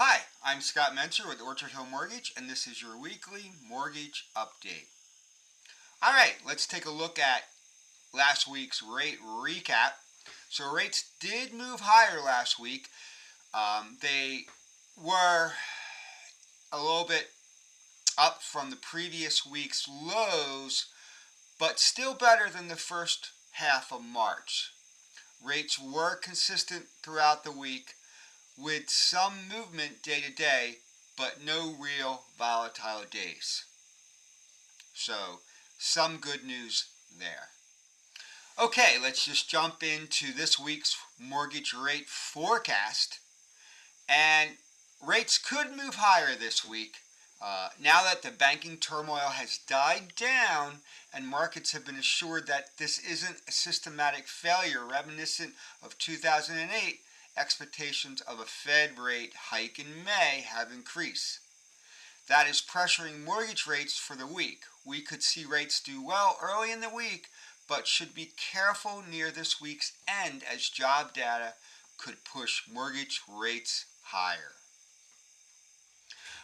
Hi, I'm Scott Mentzer with Orchard Hill Mortgage, and this is your weekly mortgage update. All right, let's take a look at last week's rate recap. So rates did move higher last week. They were a little bit up from the previous week's lows, but still better than the first half of March. Rates were consistent throughout the week, with some movement day to day, but no real volatile days. So, some good news there. Okay, let's just jump into this week's mortgage rate forecast. And rates could move higher this week. Now that the banking turmoil has died down and markets have been assured that this isn't a systematic failure reminiscent of 2008, expectations of a Fed rate hike in May have increased. That is pressuring mortgage rates for the week. We could see rates do well early in the week, but should be careful near this week's end as job data could push mortgage rates higher.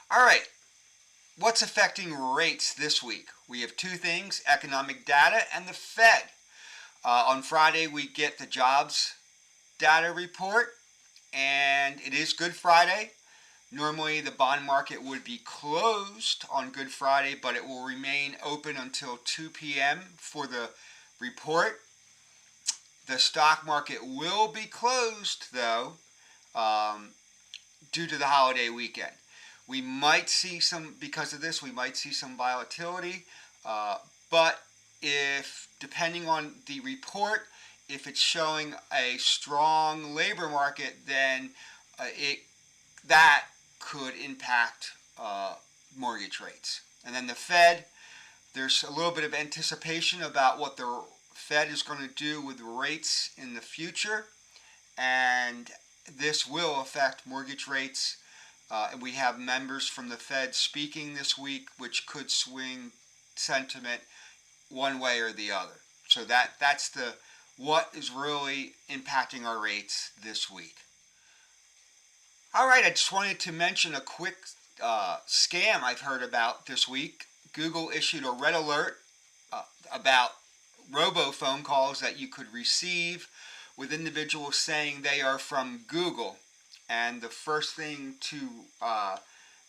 All right, what's affecting rates this week? We have two things: economic data and the Fed. On Friday, we get the jobs data report, and it is Good Friday. Normally, the bond market would be closed on Good Friday, but it will remain open until 2 p.m. for the report. The stock market will be closed, though, due to the holiday weekend. We might see because of this, we might see some volatility, but depending on the report, if it's showing a strong labor market, then that could impact mortgage rates. And then the Fed, there's a little bit of anticipation about what the Fed is going to do with rates in the future, and this will affect mortgage rates. And we have members from the Fed speaking this week, which could swing sentiment one way or the other. So that's what is really impacting our rates this week. All right, I just wanted to mention a quick scam I've heard about this week. Google issued a red alert about robo-phone calls that you could receive with individuals saying they are from Google. And the first thing to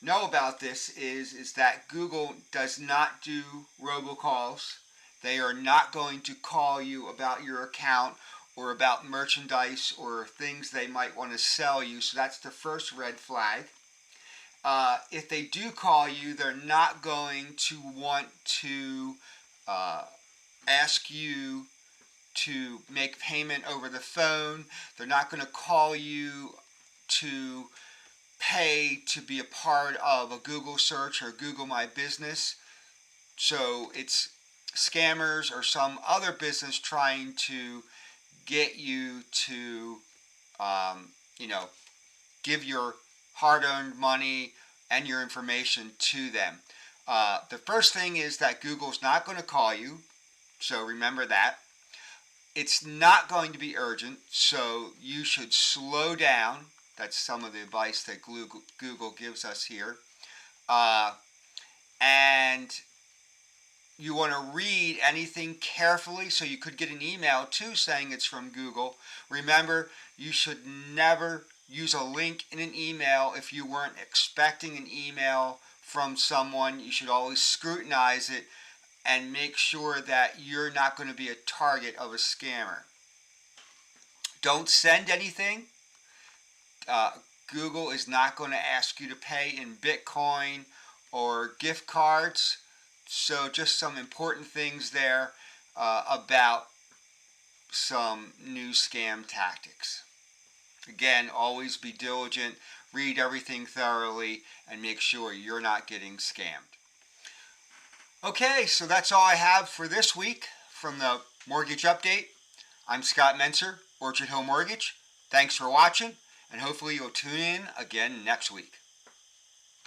know about this is that Google does not do robocalls. They are not going to call you about your account or about merchandise or things they might want to sell you. So that's the first red flag. If they do call you, they're not going to want to ask you to make payment over the phone. They're not going to call you to pay to be a part of a Google search or Google My Business. So it's scammers or some other business trying to get you to, give your hard-earned money and your information to them. The first thing is that Google's not going to call you, so remember that. It's not going to be urgent, so you should slow down. That's some of the advice that Google gives us here. And you want to read anything carefully, so you could get an email too saying it's from Google. Remember, you should never use a link in an email if you weren't expecting an email from someone. You should always scrutinize it and make sure that you're not going to be a target of a scammer. Don't send anything. Google is not going to ask you to pay in Bitcoin or gift cards. So just some important things there about some new scam tactics. Again, always be diligent, read everything thoroughly, and make sure you're not getting scammed. Okay, so that's all I have for this week from the Mortgage Update. I'm Scott Mentzer, Orchard Hill Mortgage. Thanks for watching, and hopefully you'll tune in again next week.